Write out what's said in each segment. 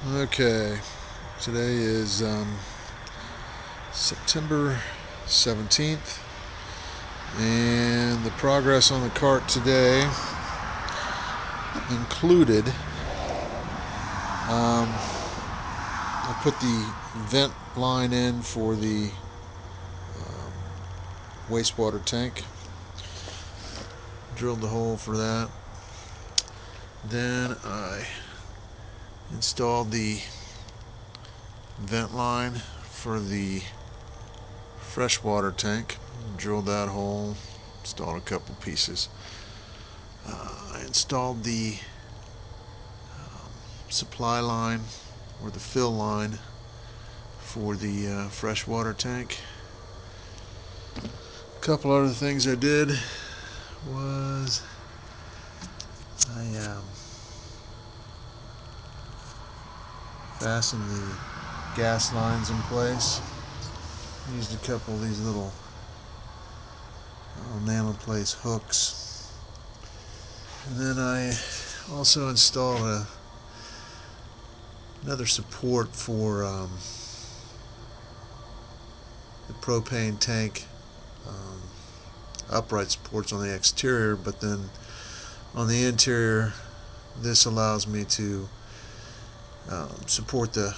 Okay, today is September 17th, and the progress on the cart today included I put the vent line in for the wastewater tank, drilled the hole for that. Then I installed the vent line for the freshwater tank, drilled that hole, installed a couple pieces. I installed the supply line or the fill line for the freshwater tank. A couple other things I did was I fastened the gas lines in place. Used a couple of these little nanoplace hooks, and then I also installed another support for the propane tank, upright supports on the exterior, but then on the interior this allows me to support the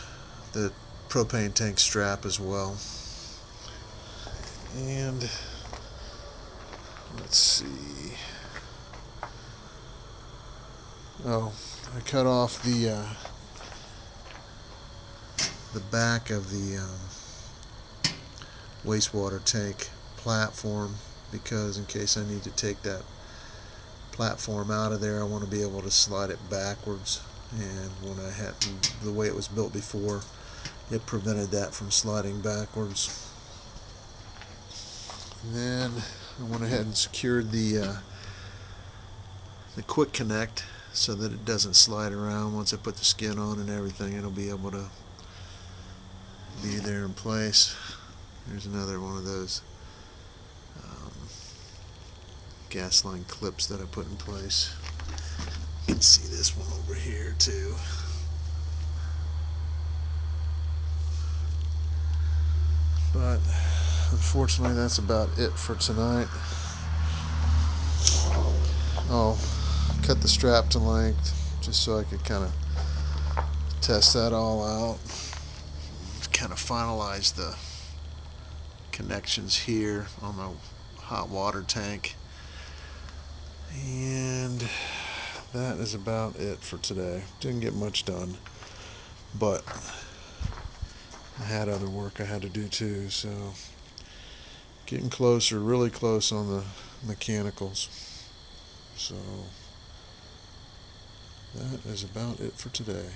propane tank strap as well. And let's see, I cut off the back of the wastewater tank platform, because in case I need to take that platform out of there, I want to be able to slide it backwards, and when I had the way it was built before, it prevented that from sliding backwards. And then I went ahead and secured the quick connect so that it doesn't slide around. Once I put the skin on and everything, it'll be able to be there in place. There's another one of those gas line clips that I put in place. You can see this one over here too. But unfortunately that's about it for tonight. I'll cut the strap to length just so I could kind of test that all out. Kind of finalize the connections here on the hot water tank. And that is about it for today. Didn't get much done, but I had other work I had to do too, so getting closer, really close on the mechanicals. So that is about it for today.